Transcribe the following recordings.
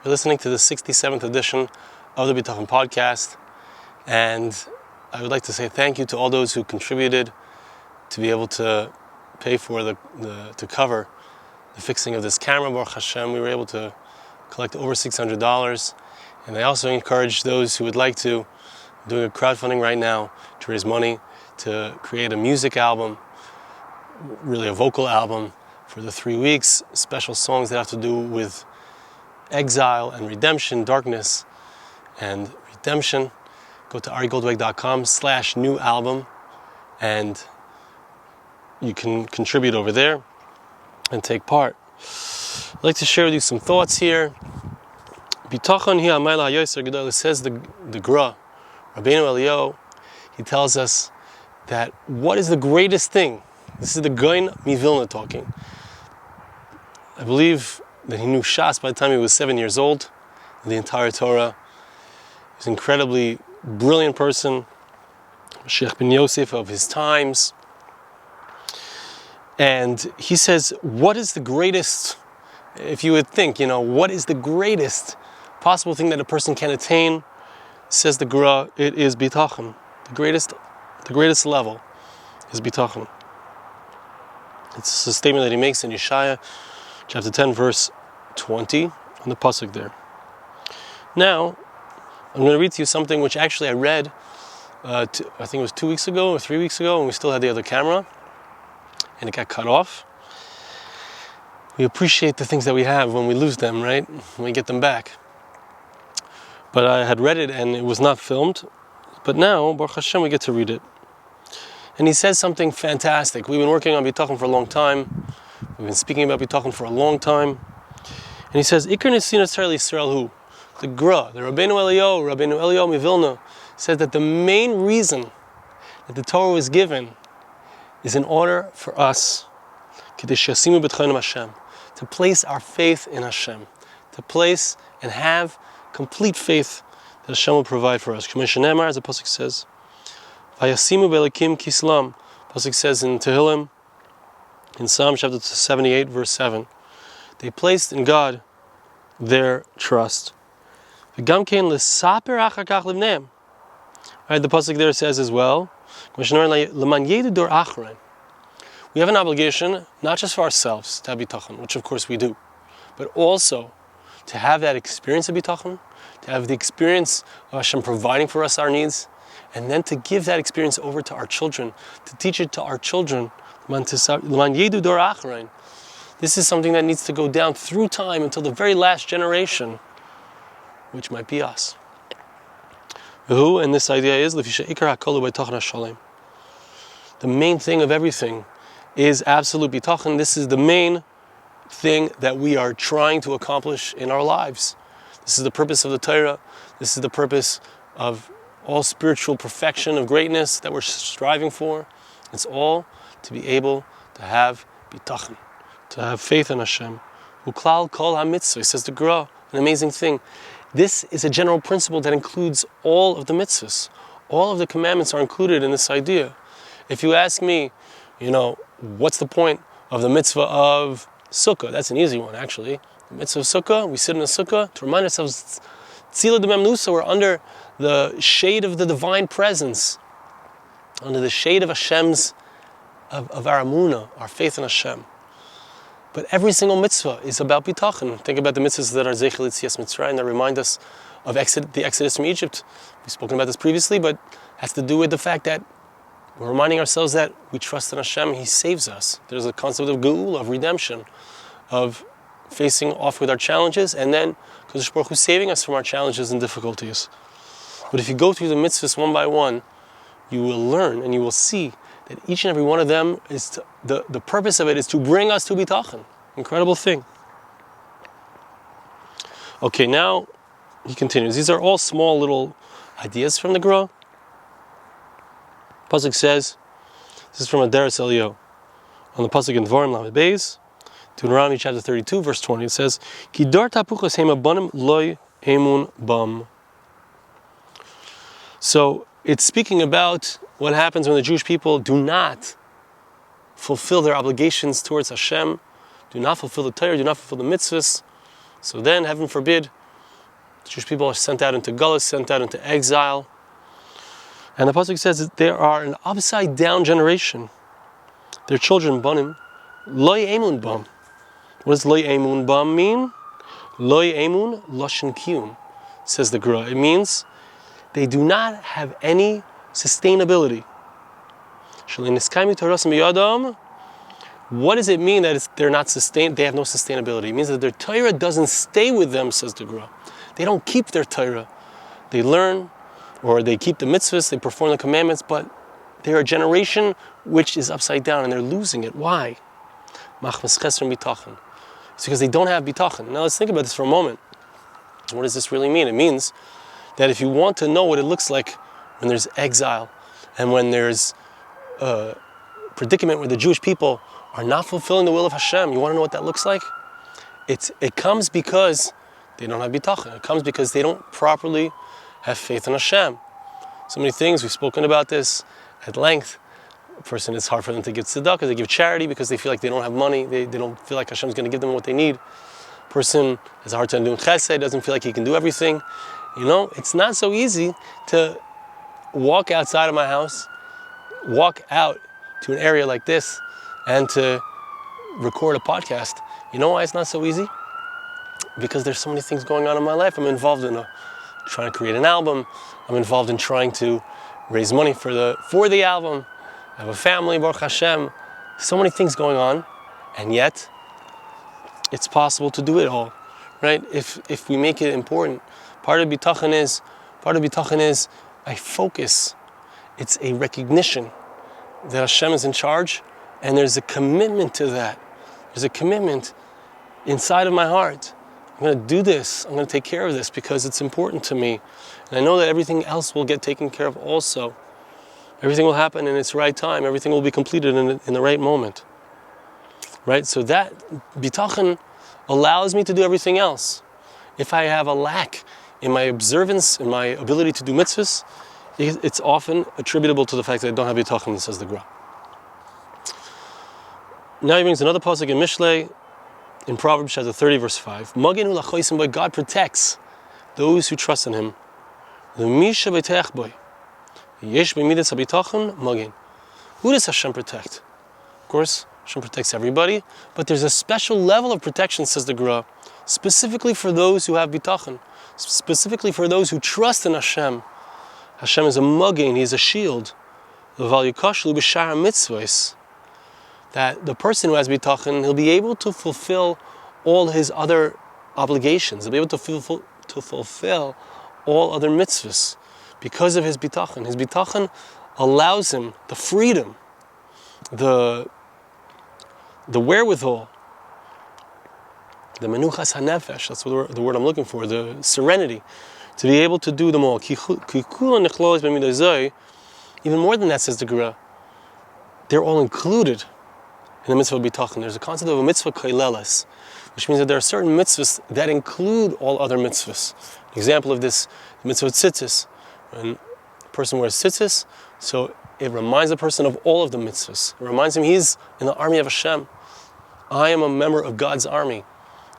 You're listening to the 67th edition of the Bitachon podcast, and I would like to say thank you to all those who contributed to be able to pay for to cover the fixing of this camera. Baruch Hashem, we were able to collect over $600, and I also encourage those who would like to. I'm doing a crowdfunding right now to raise money to create a music album, really a vocal album for the 3 weeks, special songs that have to do with exile and redemption, darkness and redemption. Go to arigoldweg.com/new album and you can contribute over there and take part. I'd like to share with you some thoughts here. Bitachon hi amayla hayoser gedol. It says the Gra, Rabbeinu Eliyahu, he tells us that what is the greatest thing? This is the Gaon Mivilna talking. I believe that he knew Shas by the time he was 7 years old, the entire Torah. He was an incredibly brilliant person, Sheikh ben Yosef of his times. And he says, what is the greatest, if you would think, what is the greatest possible thing that a person can attain? Says the Gra, it is Bitachon. The greatest level is Bitachon. It's a statement that he makes in Yeshaya, chapter 10, verse 20, on the pasuk there. Now, I'm going to read to you something which actually I read, I think it was 2 weeks ago or 3 weeks ago, and we still had the other camera, and it got cut off. We appreciate the things that we have when we lose them, right? When we get them back. But I had read it and it was not filmed. But now, Baruch Hashem, we get to read it. And he says something fantastic. We've been working on Bitachon for a long time. We've been speaking about Bitachon for a long time. And he says, Ikar Nesinat Yisrael Hu. The Gra, the Rabbeinu Eliyahu Mivilna, said that the main reason that the Torah was given is in order for us to place our faith in Hashem, to place and have complete faith that Hashem will provide for us. As the pasuk says, Vayasimu belikim kislam. Pasuk says in Tehillim, in Psalm chapter 78, verse 7, they placed in God their trust. Right, the pasuk there says as well, we have an obligation, not just for ourselves, to have bitachon, which of course we do, but also to have that experience of bitachon, to have the experience of Hashem providing for us our needs, and then to give that experience over to our children, to teach it to our children. This is something that needs to go down through time until the very last generation, which might be us. And this idea is, the main thing of everything is absolute bitachon. This is the main thing that we are trying to accomplish in our lives. This is the purpose of the Torah. This is the purpose of all spiritual perfection of greatness that we're striving for. It's all to be able to have bitachon, to have faith in Hashem. Uklal kol ha-mitzvah, says the Gra, an amazing thing. This is a general principle that includes all of the mitzvahs. All of the commandments are included in this idea. If you ask me, what's the point of the mitzvah of Sukkah? That's an easy one, actually. The mitzvah of Sukkah, we sit in a Sukkah to remind ourselves, Tzila de Memnusa, we're under the shade of the divine presence, under the shade of Hashem's, of our Amunah, our faith in Hashem. But every single mitzvah is about bitachon. Think about the mitzvahs that are Zeichel Yetzias Mitzrayim, that remind us of the Exodus from Egypt. We've spoken about this previously, but it has to do with the fact that we're reminding ourselves that we trust in Hashem, He saves us. There's a concept of geul, of redemption, of facing off with our challenges, and then Kadosh Baruch Hu saving us from our challenges and difficulties. But if you go through the mitzvahs one by one, you will learn and you will see that each and every one of them is the purpose of it is to bring us to bitachon. Incredible thing. Okay, now he continues. These are all small little ideas from the Gra. Pasuk says, this is from Adaras Eliyahu, on the pasuk in Dvarim Lamed Beis, Deuteronomy chapter 32, verse 20. It says, Ki dar tapuchas hema banim loy emun bam. So it's speaking about what happens when the Jewish people do not fulfill their obligations towards Hashem, do not fulfill the Torah, do not fulfill the mitzvahs. So then, heaven forbid, The Jewish people are sent out into Gullus, sent out into exile. And the pasuk says that they are an upside down generation. Their children, banim, loy emun bam. What does loy emun bam mean? Loy emun lashon kiyum, says the Gra. It means they do not have any sustainability. What does it mean that they're not sustained? They have no sustainability. It means that their Torah doesn't stay with them, says the Gra. They don't keep their Torah. They learn, or they keep the mitzvahs, they perform the commandments, but they're a generation which is upside down and they're losing it. Why? It's because they don't have bitachon. Now let's think about this for a moment. What does this really mean? It means that if you want to know what it looks like when there's exile and when there's a predicament where the Jewish people are not fulfilling the will of Hashem, you want to know what that looks like? It comes because they don't have bitachon. It comes because they don't properly have faith in Hashem. So many things, we've spoken about this at length. A person, it's hard for them to give tzedakah, they give charity because they feel like they don't have money, they don't feel like Hashem's going to give them what they need. A person has a hard time doing chesed, doesn't feel like he can do everything. It's not so easy to walk outside of my house, walk out to an area like this, and to record a podcast. You know why it's not so easy? Because there's so many things going on in my life. I'm involved in trying to create an album. I'm involved in trying to raise money for the album. I have a family, Baruch Hashem. So many things going on, and yet it's possible to do it all, right? If we make it important. Part of bitachon is I focus. It's a recognition that Hashem is in charge, and there's a commitment to that. There's a commitment inside of my heart. I'm going to do this. I'm going to take care of this because it's important to me. And I know that everything else will get taken care of also. Everything will happen in its right time. Everything will be completed in the right moment. Right? So that bitachon allows me to do everything else. If I have a lack in my observance, in my ability to do mitzvahs, it's often attributable to the fact that I don't have bitachon, says the Gra. Now he brings another pasuk in Mishlei, in Proverbs chapter 30, verse 5. God protects those who trust in Him. Who does Hashem protect? Of course, Hashem protects everybody, but there's a special level of protection, says the Gra, specifically for those who have bitachon, specifically for those who trust in Hashem. Hashem is a magin, He is a shield. That the person who has bitachon, he'll be able to fulfill all his other obligations. He'll be able to fulfill all other mitzvahs because of his bitachon. His bitachon allows him the freedom, the wherewithal, the menuchas hanefesh, that's the word I'm looking for, the serenity, to be able to do them all. Even more than that, says the Gra, they're all included in the mitzvah of bitachon. There's a concept of a mitzvah kaileles, which means that there are certain mitzvahs that include all other mitzvahs. An example of this, the mitzvah of tzitzis. When a person wears tzitzis, so it reminds the person of all of the mitzvahs. It reminds him he's in the army of Hashem. I am a member of God's army.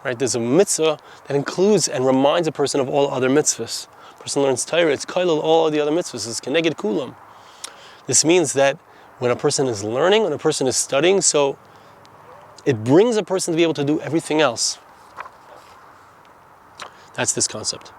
Right? There's a mitzvah that includes and reminds a person of all other mitzvahs. A person learns Torah, it's kailel all of the other mitzvahs. It's keneged kulam. This means that when a person is learning, when a person is studying, so it brings a person to be able to do everything else. That's this concept.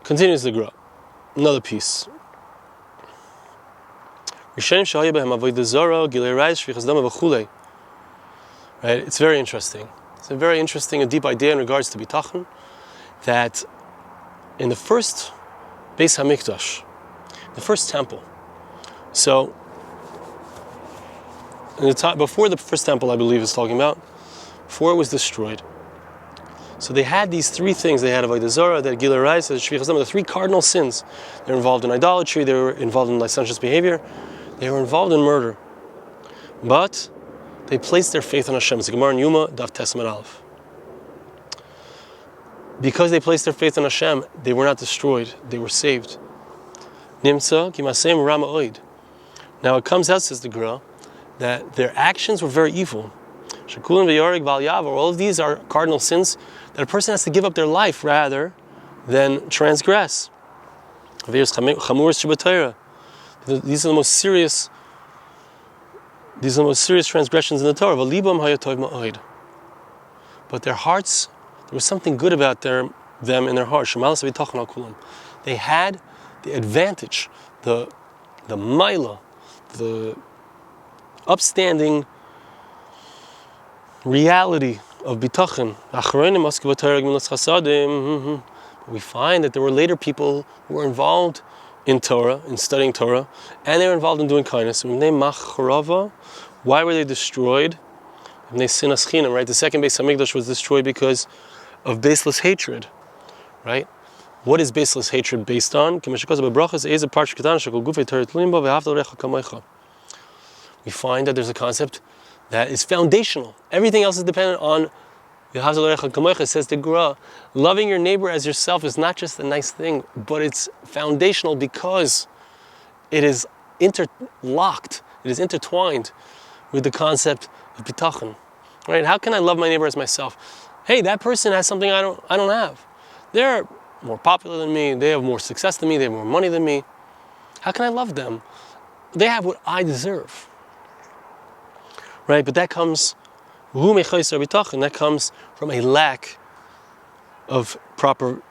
Continues the Gra. Another piece. Right? It's very interesting. It's a very interesting, a deep idea in regards to bitachon, that in the first Beis HaMikdash, the first temple, so in the time, before the first temple, I believe is talking about, before it was destroyed, so they had these three things. They had Avodah Zarah, they had Gilui Arayis, they had Shvichas Dam, the three cardinal sins. They were involved in idolatry, they were involved in licentious behavior, they were involved in murder. But they placed their faith in Hashem. It's the Gemara in Yuma, Daf Tesman Aleph. Because they placed their faith in Hashem, they were not destroyed, they were saved. Nimtza kimasem rama oid. Now it comes out, says the Gra, that their actions were very evil. Shakulin v'yorig val yavar. All of these are cardinal sins that a person has to give up their life rather than transgress. These are the most serious transgressions in the Torah. But their hearts, there was something good about them in their hearts. They had the advantage, the maila, the upstanding reality of bitachon. We find that there were later people who were involved in Torah, in studying Torah, and they were involved in doing kindness. Why were they destroyed? Right? The second Beis Hamikdash was destroyed because of baseless hatred. Right? What is baseless hatred based on? We find that there's a concept that is foundational. Everything else is dependent on it says the Gra, loving your neighbor as yourself is not just a nice thing, but it's foundational because it is interlocked, it is intertwined with the concept of bitachon. Right? How can I love my neighbor as myself? Hey, that person has something I don't have. They're more popular than me, they have more success than me, they have more money than me. How can I love them? They have what I deserve. Right? But that comes from a lack of proper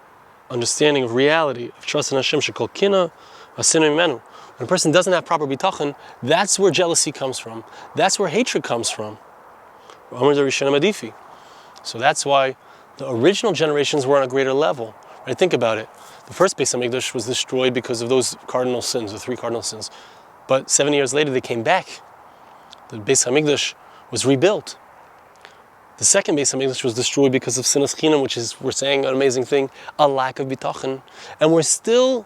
understanding of reality, of trust in Hashem. When a person doesn't have proper bitachon, that's where jealousy comes from. That's where hatred comes from. So that's why the original generations were on a greater level. Right? Think about it. The first Beis Hamikdash was destroyed because of those cardinal sins, the 3 cardinal sins. But 7 years later they came back. The Beis Hamikdash was rebuilt. The second Beis Hamikdash was destroyed because of sinas chinam, which is, we're saying an amazing thing, a lack of bitachon. And we're still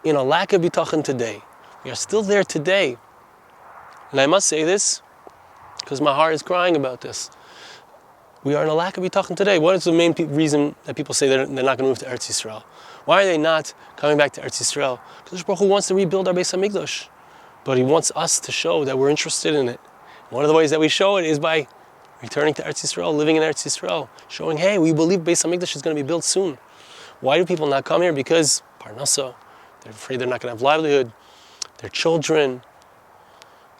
in a lack of bitachon today. We are still there today. And I must say this, because my heart is crying about this. We are in a lack of bitachon today. What is the main reason that people say they're not going to move to Eretz Yisrael? Why are they not coming back to Eretz Yisrael? Because Baruch Hu wants to rebuild our Beis Hamikdash. But He wants us to show that we're interested in it. One of the ways that we show it is by returning to Eretz Yisrael, living in Eretz Yisrael, showing, hey, we believe Beis Hamikdash is going to be built soon. Why do people not come here? Because parnasa, they're afraid they're not going to have livelihood, their children,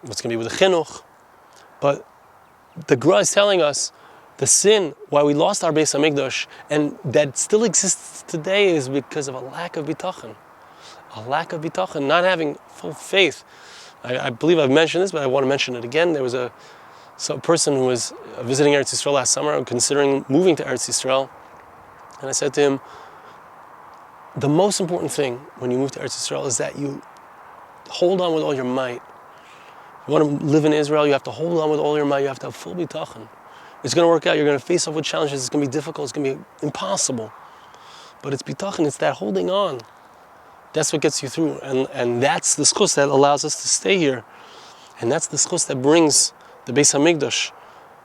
what's going to be with the chinuch. But the Gra is telling us the sin why we lost our Beis Hamikdash and that still exists today is because of a lack of bitachon. A lack of bitachon, not having full faith. I believe I've mentioned this, but I want to mention it again. There was a person who was visiting Eretz Yisrael last summer, considering moving to Eretz Yisrael. And I said to him, the most important thing when you move to Eretz Yisrael is that you hold on with all your might. If you want to live in Israel, you have to hold on with all your might. You have to have full bitachon. It's going to work out. You're going to face off with challenges. It's going to be difficult. It's going to be impossible. But it's bitachon. It's that holding on. That's what gets you through. And that's the schus that allows us to stay here. And that's the schus that brings the Beis Hamikdash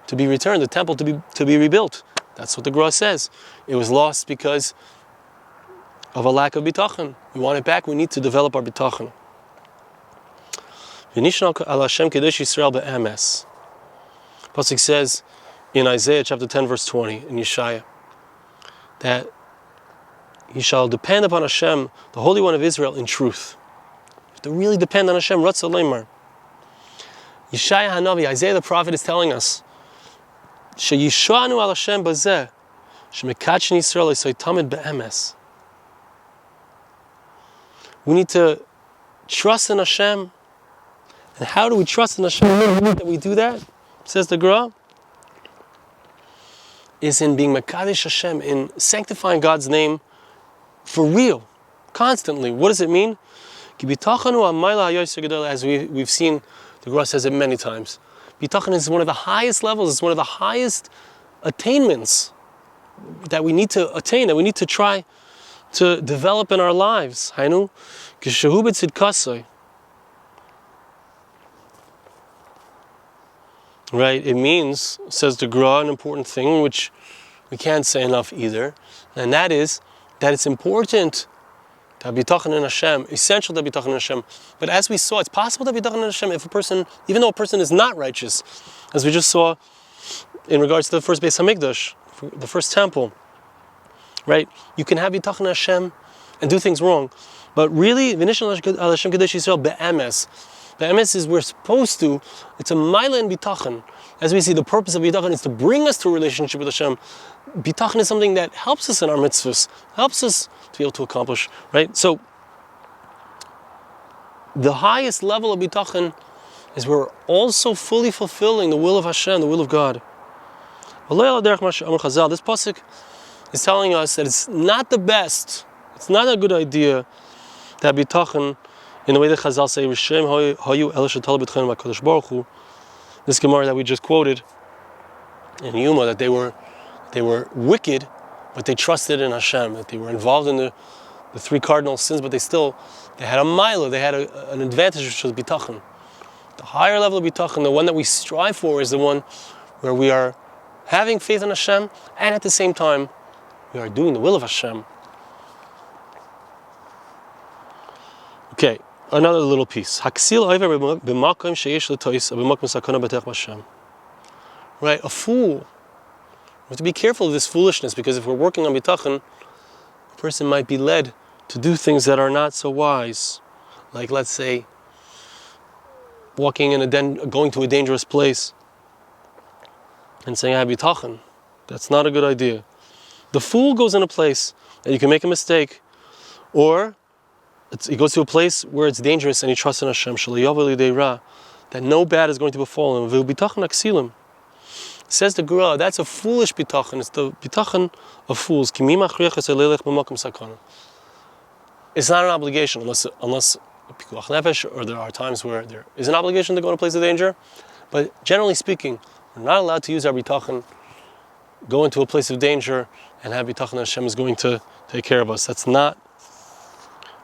to be returned, the temple to be rebuilt. That's what the Gra says. It was lost because of a lack of bitachon. We want it back. We need to develop our bitachon. Pasuk says in Isaiah chapter 10 verse 20 in Yeshaya that he shall depend upon Hashem, the Holy One of Israel, in truth. You have to really depend on Hashem. Ratzah Leimar. Yeshaya Hanavi, Isaiah the prophet, is telling us, "Sheyishanu al Hashem bazeh, shemekachin Yisrael yisoy tamid be'emes." We need to trust in Hashem. And how do we trust in Hashem? That we do that, says the Gra, is in being mekadesh Hashem, in sanctifying God's name for real, constantly. What does it mean? As we've seen, the Gra says it many times. Bitachon is one of the highest levels, it's one of the highest attainments that we need to attain, that we need to try to develop in our lives. Hainu, kishehu b'tzidkasoi. Right, it means, says the Gra, an important thing, which we can't say enough either, and that is that it's important to have bitachon in Hashem, essential to have bitachon in Hashem. But as we saw, it's possible to have bitachon in Hashem if a person, even though a person is not righteous, as we just saw in regards to the first Beis Hamikdash, the first temple. right? You can have Bitachon Hashem and do things wrong. But really, V'nishal Hashem Kadosh Yisrael be'emes. Be'emes is we're supposed to, it's a Maila in Bitachon. As we see, the purpose of Bitachon is to bring us to a relationship with Hashem. Bitachon is something that helps us in our mitzvahs, helps us to be able to accomplish, right? So, the highest level of Bitachon is we're also fully fulfilling the will of Hashem, the will of God. This pasuk is telling us that it's not the best, it's not a good idea to have Bitachon in the way that Chazal say, this Gemara that we just quoted in Yuma, that they were wicked, but they trusted in Hashem, that they were involved in the three cardinal sins, but they had a mila, they had an advantage, which was Bitachon. The higher level of Bitachon, the one that we strive for, is the one where we are having faith in Hashem, and at the same time, we are doing the will of Hashem. Okay, another little piece. Right, a fool. We have to be careful of this foolishness, because if we're working on Bitachon, a person might be led to do things that are not so wise. Like, let's say, walking going to a dangerous place and saying, I have Bitachon. That's not a good idea. The fool goes in a place that you can make a mistake, or he goes to a place where it's dangerous and he trusts in Hashem, that no bad is going to befall him. Says the Gra, that's a foolish Bitachon. It's the Bitachon of fools. It's not an obligation unless pikuach nefesh, or there are times where there is an obligation to go to a place of danger. But generally speaking, we're not allowed to use our Bitachon, go into a place of danger, and have Bitachon Hashem is going to take care of us. That's not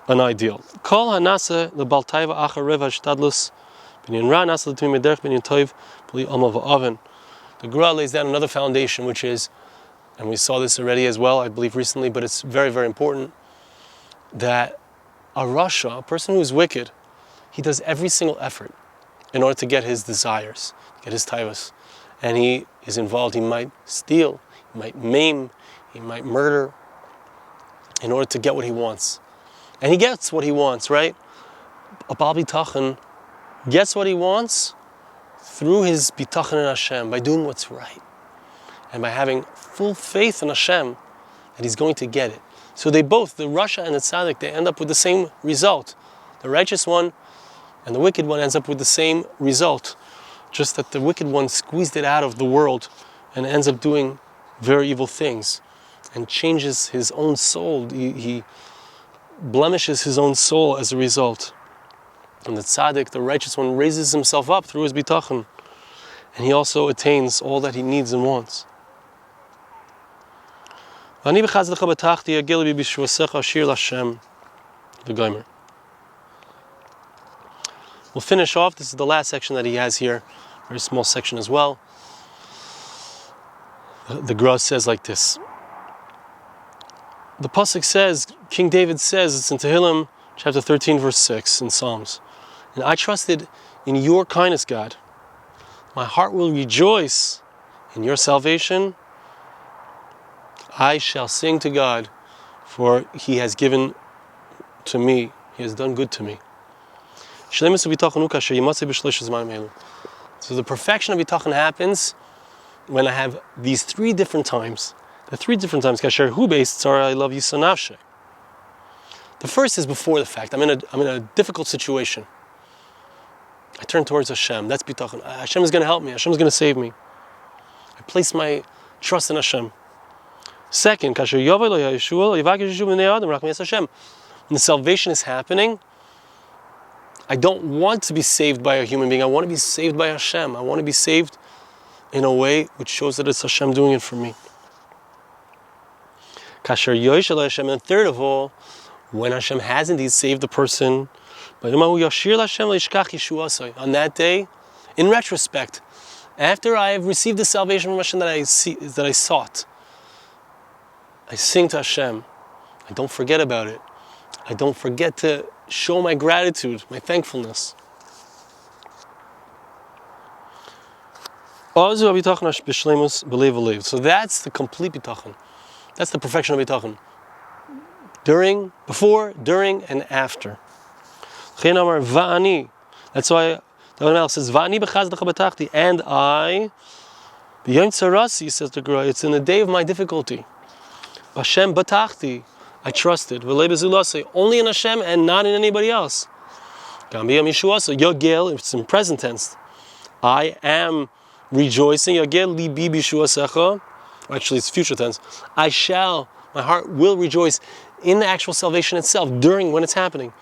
an ideal. Kol hanase lebal taiva achar rev hashtadlus binyan ra nasa l'tumim mederch binyan toiv b'li alma v'aven. The Gra lays down another foundation, which is, and we saw this already as well, I believe recently, but it's very, very important, that a rasha, a person who is wicked, he does every single effort in order to get his desires, get his taivas. And he is involved, he might steal, he might maim, he might murder, in order to get what he wants. And he gets what he wants, right? A Baal Bitachon gets what he wants through his Bitachon in Hashem, by doing what's right. And by having full faith in Hashem that he's going to get it. So they both, the Rasha and the Tzaddik, they end up with the same result. The righteous one and the wicked one ends up with the same result. Just that the wicked one squeezed it out of the world and ends up doing very evil things and changes his own soul. He blemishes his own soul as a result. And the Tzaddik, the righteous one, raises himself up through his Bitachon. And he also attains all that he needs and wants. The Gomer. We'll finish off. This is the last section that he has here. Very small section as well. The Gra says like this. The pasuk says, King David says, it's in Tehillim, chapter 13, verse 6, in Psalms. And I trusted in your kindness, God. My heart will rejoice in your salvation. I shall sing to God, for he has given to me, he has done good to me. So the perfection of Bitachon happens when I have these three different times. The three different times, kasher hu based, I love you so nafshe. The first is before the fact. I'm in a difficult situation. I turn towards Hashem. That's Bitachon. Hashem is going to help me. Hashem is going to save me. I place my trust in Hashem. Second, when the salvation is happening, I don't want to be saved by a human being. I want to be saved by Hashem. I want to be saved in a way which shows that it's Hashem doing it for me. And third of all, when Hashem has indeed saved the person, on that day, in retrospect, after I have received the salvation from Hashem that I sought, I sing to Hashem. I don't forget about it. I don't forget to show my gratitude, my thankfulness. So that's the complete Bitachon. That's the perfection of Bitachon. During, before, during, and after. That's why the one else says, and I, says the Gra, it's in the day of my difficulty. Hashem batachti, I trusted. Only in Hashem and not in anybody else. Yogel, it's in present tense. I am rejoicing. Yogel libi bishuasecha. Actually, it's future tense. My heart will rejoice in the actual salvation itself, during when it's happening.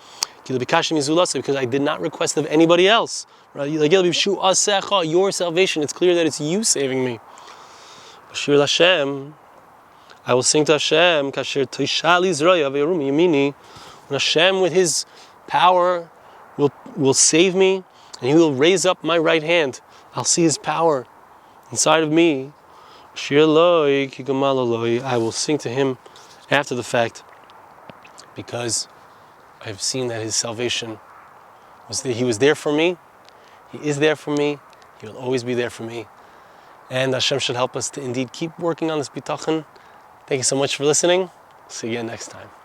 Because I did not request of anybody else. Your salvation, it's clear that it's you saving me. I will sing to Hashem, when Hashem with His power will save me, and He will raise up my right hand. I'll see His power inside of me. I will sing to Him after the fact, because I've seen that His salvation was there. He was there for me. He is there for me. He will always be there for me. And Hashem should help us to indeed keep working on this bitachon. Thank you so much for listening. See you again next time.